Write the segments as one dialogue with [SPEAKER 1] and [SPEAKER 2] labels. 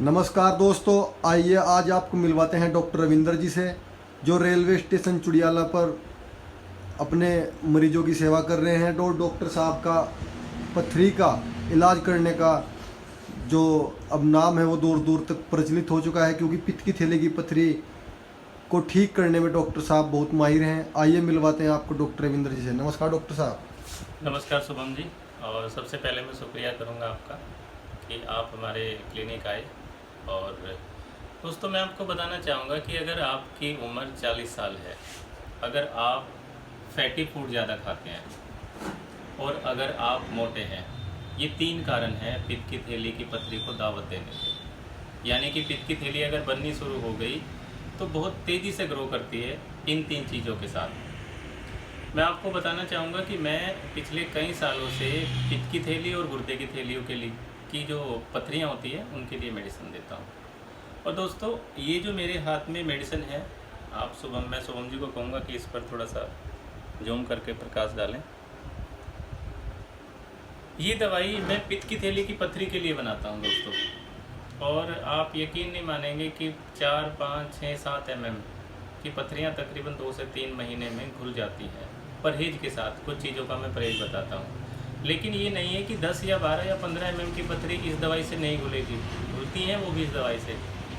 [SPEAKER 1] नमस्कार दोस्तों, आइए आज आपको मिलवाते हैं डॉक्टर रविंदर जी से, जो रेलवे स्टेशन चुडियाला पर अपने मरीजों की सेवा कर रहे हैं। डॉक्टर साहब का पथरी का इलाज करने का जो अब नाम है वो दूर दूर तक प्रचलित हो चुका है, क्योंकि पित्त की थैली की पथरी को ठीक करने में डॉक्टर साहब बहुत माहिर हैं। आइए मिलवाते हैं आपको डॉक्टर रविंदर जी से। नमस्कार डॉक्टर साहब।
[SPEAKER 2] नमस्कार शुभम जी। और सबसे पहले मैं शुक्रिया करूंगा आपका कि आप हमारे क्लिनिक आए। और दोस्तों, मैं आपको बताना चाहूँगा कि अगर आपकी उम्र 40 साल है, अगर आप फैटी फूड ज़्यादा खाते हैं और अगर आप मोटे हैं, ये 3 कारण हैं पित्त की थैली की पथरी को दावत देने के। यानी कि पित्त की थैली अगर बननी शुरू हो गई तो बहुत तेज़ी से ग्रो करती है इन 3 चीज़ों के साथ। मैं आपको बताना चाहूँगा कि मैं पिछले कई सालों से पित्त की थैली और गुर्दे की थैलियों के लिए की जो पथरियाँ होती हैं उनके लिए मेडिसिन देता हूँ। और दोस्तों, ये जो मेरे हाथ में मेडिसिन है, मैं शुभम जी को कहूँगा कि इस पर थोड़ा सा जूम करके प्रकाश डालें। ये दवाई मैं पित्त की थैली की पथरी के लिए बनाता हूँ दोस्तों। और आप यकीन नहीं मानेंगे कि 4, 5, 6, 7 mm की पथरियाँ तकरीबन 2 से 3 महीने में घुल जाती हैं, परहेज के साथ। कुछ चीज़ों का मैं परहेज बताता हूँ, लेकिन ये नहीं है कि 10 या 12 या 15 mm की पथरी इस दवाई से नहीं घुलेगी। घुलती हैं वो भी इस दवाई से,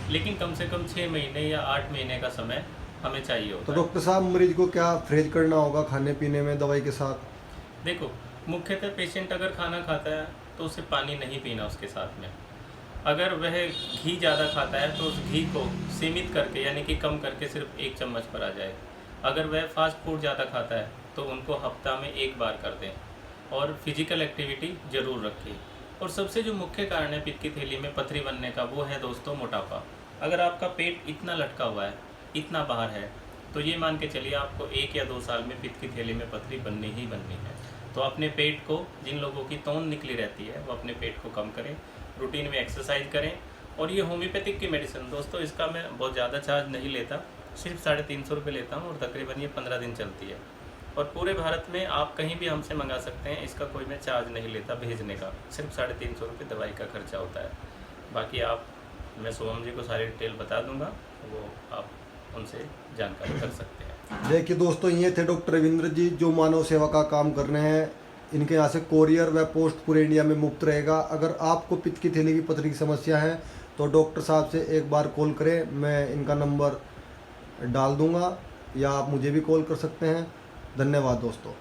[SPEAKER 2] लेकिन कम से कम 6 महीने या 8 महीने का समय हमें चाहिए होता
[SPEAKER 1] तो
[SPEAKER 2] है।
[SPEAKER 1] डॉक्टर साहब, मरीज को क्या परहेज करना होगा खाने पीने में दवाई के साथ?
[SPEAKER 2] देखो, मुख्यतः पेशेंट अगर खाना खाता है तो उसे पानी नहीं पीना उसके साथ में। अगर वह घी ज़्यादा खाता है तो उस घी को सीमित करके, यानी कि कम करके सिर्फ 1 चम्मच पर आ जाए। अगर वह फास्ट फूड ज़्यादा खाता है तो उनको हफ्ता में 1 बार कर दें, और फिजिकल एक्टिविटी ज़रूर रखें। और सबसे जो मुख्य कारण है पित्त की थैली में पथरी बनने का, वो है दोस्तों मोटापा। अगर आपका पेट इतना लटका हुआ है, इतना बाहर है, तो ये मान के चलिए आपको 1 या 2 साल में पित्त की थैली में पथरी बननी ही बननी है। तो अपने पेट को, जिन लोगों की तौन निकली रहती है, वो अपने पेट को कम करें, रूटीन में एक्सरसाइज करें। और ये होम्योपैथिक की मेडिसिन दोस्तों, इसका मैं बहुत ज़्यादा चार्ज नहीं लेता, सिर्फ 350 रुपये लेता हूँ, और तकरीबन ये 15 दिन चलती है। और पूरे भारत में आप कहीं भी हमसे मंगा सकते हैं, इसका कोई मैं चार्ज नहीं लेता भेजने का, सिर्फ 350 रुपये दवाई का खर्चा होता है। बाकी मैं शुभम जी को सारी डिटेल बता दूंगा, वो आप उनसे जानकारी कर सकते हैं।
[SPEAKER 1] देखिए दोस्तों, ये थे डॉक्टर रविंद्र जी, जो मानव सेवा का काम कर रहे हैं। इनके यहाँ से कोरियर व पोस्ट पूरे इंडिया में मुफ्त रहेगा। अगर आपको पित्त की थैली की पथरी की समस्या है तो डॉक्टर साहब से एक बार कॉल करें। मैं इनका नंबर डाल दूंगा, या आप मुझे भी कॉल कर सकते हैं। धन्यवाद दोस्तों।